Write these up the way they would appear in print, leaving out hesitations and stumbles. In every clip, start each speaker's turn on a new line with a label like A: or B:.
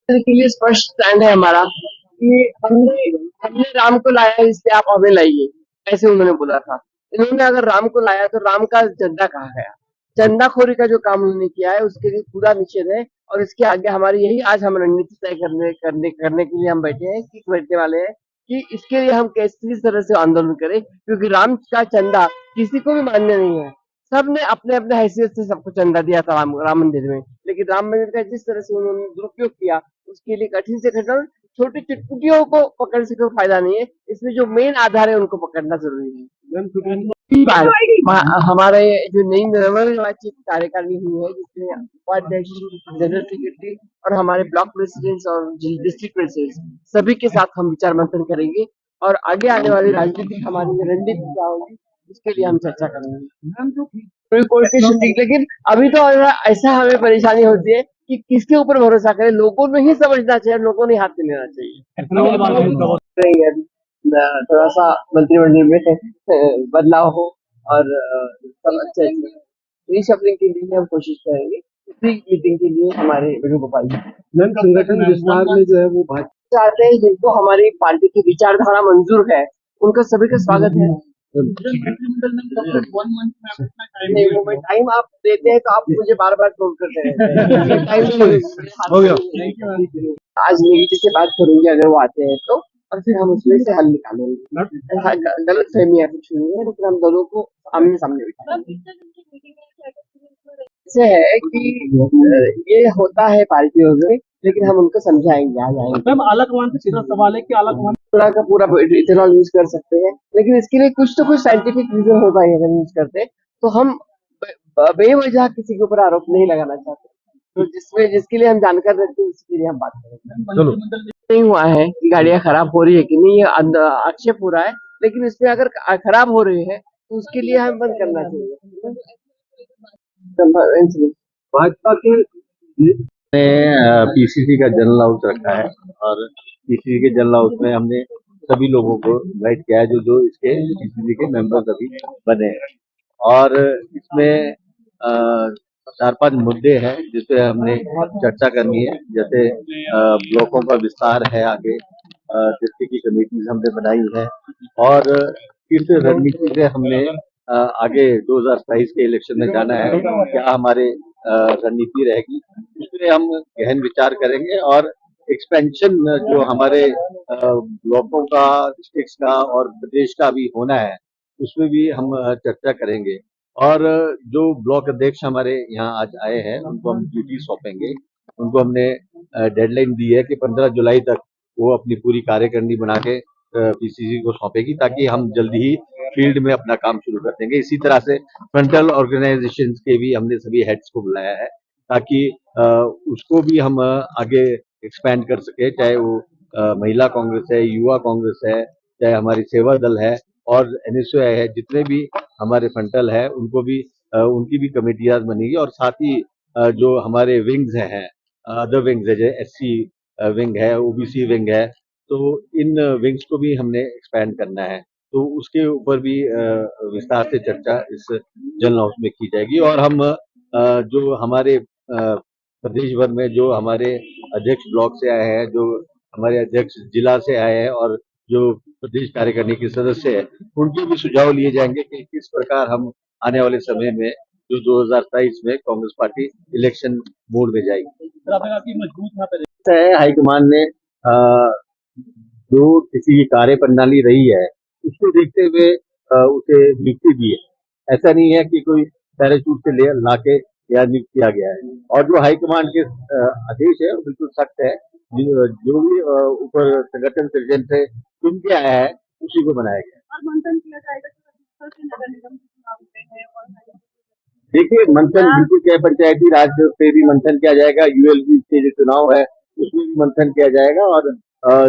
A: के लिए स्पष्ट स्टैंड है हमारा कि हमने हमने राम को लाया है इसलिए आप हमें लाइए, ऐसे उन्होंने बोला था। इन्होंने अगर राम को लाया तो राम का चंदा कहाँ गया? चंदाखोरी का जो काम उन्होंने किया है उसके लिए पूरा निषेध है और इसके आगे हमारी यही आज हम रणनीति तय करने के लिए हम बैठने वाले हैं कि इसके लिए हम किस तरह से आंदोलन करें, क्योंकि राम का चंदा किसी को भी मान्य नहीं है। सबने अपने अपने हैसियत से सबको चंदा दिया था राम मंदिर में, लेकिन राम मंदिर का जिस तरह से उन्होंने दुरुपयोग किया उसके लिए कठिन से कठिन छोटी चुटपुटियों को पकड़ से कोई फायदा नहीं है। इसमें जो मेन आधार है उनको पकड़ना जरूरी है। हमारे जो नई नवनिर्वाचित कार्यकारिणी हुई है जिसमें उपाध्यक्ष, जनरल सेक्रेटरी और हमारे ब्लॉक प्रेसिडेंट्स और डिस्ट्रिक्ट प्रेसिडेंट्स सभी के साथ हम विचार मंथन करेंगे और आगे आने वाली राजनीतिक हमारी रणनीति क्या होगी इसके लिए हम चर्चा करेंगे। कोई लेकिन अभी तो ऐसा हमें परेशानी होती है कि किसके ऊपर भरोसा करें, लोगों ने ही समझना चाहिए, लोगों ने हाथ में लेना चाहिए। थोड़ा सा मंत्रिमंडल में बदलाव हो और सब अच्छे रीशफलिंग के लिए हम कोशिश करेंगे। इसी मीटिंग के लिए हमारे वेणुगोपाल जी
B: संगठन विस्तार में जो है वो भाजपा
A: चाहते हैं, जिनको हमारी पार्टी की विचारधारा मंजूर है उनका सभी का स्वागत है। नहीं, वो टाइम आप देते हैं तो आप मुझे बार बार फोन करते हैं।
B: हो गया।
A: आज नेगी जी से बात करूंगी अगर वो आते हैं तो, और फिर हम उसमें से हल निकालेंगे। गलत फहमी है कुछ नहीं है, लेकिन हम दोनों को आमने सामने बिठाएंगे। ऐसे है कि ये होता है पार्टियों में, लेकिन हम उनको समझाएंगे, आ जाएंगे।
B: मैम आलाकमान से सीधा सवाल है कि आलाकमान
A: पूरा का पूरा इथेनॉल यूज कर सकते हैं, लेकिन इसके लिए कुछ तो कुछ साइंटिफिक रीजन होगा ही अगर यूज करते हैं तो। हम बेवजह किसी के ऊपर आरोप नहीं लगाना चाहते, तो जिसके लिए हम जानकारी रखते हैं उसके लिए हम बात करेंगे। नहीं हुआ है कि गाड़ियां खराब हो रही है कि नहीं, ये आक्षेप हो रहा है, लेकिन इसमें अगर खराब हो रही है तो उसके लिए हमें बंद करना चाहिए।
B: भाजपा के
C: पीसीसी का जनरल हाउस रखा है और पीसीसी के जनरल हाउस में हमने सभी लोगों को इनवाइट किया है जो जो इसके पीसीसी के मेंबर्स अभी बने हैं और इसमें 4-5 मुद्दे हैं जिसपे हमने चर्चा करनी है। जैसे ब्लॉकों का विस्तार है, आगे डिस्ट्रिक्ट की कमेटीज हमने बनाई है और किस रणनीति से हमने आगे 2027 के इलेक्शन में जाना है, क्या हमारे रणनीति रहेगी, उसमें हम गहन विचार करेंगे और एक्सपेंशन जो हमारे ब्लॉकों का, डिस्ट्रिक्ट्स का और प्रदेश का भी होना है उसमें भी हम चर्चा करेंगे। और जो ब्लॉक अध्यक्ष हमारे यहाँ आज आए हैं उनको हम ड्यूटी सौंपेंगे। उनको हमने डेडलाइन दी है कि 15 जुलाई तक वो अपनी पूरी कार्यकारिणी बना के पीसीसी को सौंपेगी ताकि हम जल्दी ही फील्ड में अपना काम शुरू कर देंगे। इसी तरह से फ्रंटल ऑर्गेनाइजेशन के भी हमने सभी हेड्स को बुलाया है ताकि उसको भी हम आगे एक्सपैंड कर सके, चाहे वो महिला कांग्रेस है, युवा कांग्रेस है, चाहे हमारी सेवा दल है और एनएसयूआई है, जितने भी हमारे फ्रंटल है उनको भी उनकी भी कमेटियां बनेगी और साथ ही जो हमारे विंग्स हैं, अदर विंग्स है जैसे एससी विंग है, ओबीसी विंग है, तो इन विंग्स को भी हमने एक्सपैंड करना है। तो उसके ऊपर भी विस्तार से चर्चा इस जनरल हाउस में की जाएगी और हम जो हमारे प्रदेश भर में जो हमारे अध्यक्ष ब्लॉक से आए हैं, जो हमारे अध्यक्ष जिला से आए हैं और जो प्रदेश कार्यकारिणी के सदस्य हैं, उनके भी सुझाव लिए जाएंगे कि किस प्रकार हम आने वाले समय में जो 2027 में कांग्रेस पार्टी इलेक्शन मोड में जाएगी। हाईकमान ने जो किसी की कार्य प्रणाली रही है उसको देखते हुए उसे नियुक्ति दी है। ऐसा नहीं है कि कोई पैराशूट से ला के या नियुक्त किया गया है और जो हाईकमान के आदेश है वो बिल्कुल सख्त है। जो भी ऊपर संगठन सृजन से चुन के आया है उसी को बनाया गया। देखिए मंथन बिल्कुल क्या, पंचायती राज पे भी मंथन किया जाएगा, यूएलबी के जो चुनाव है उसमें भी मंथन किया जाएगा और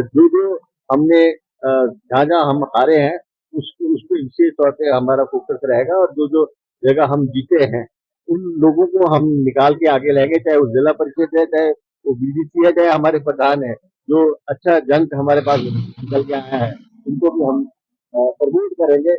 C: जो जो हमने जहाँ हम हारे हैं उसको विशेष तौर पे हमारा फोकस रहेगा और जो जो जगह हम जीते हैं उन लोगों को हम निकाल के आगे लाएंगे, चाहे वो जिला परिषद है, चाहे वो बीडीसी है, चाहे हमारे प्रधान है। जो अच्छा जंग हमारे पास निकल के आया है उनको भी हम प्रमोट करेंगे।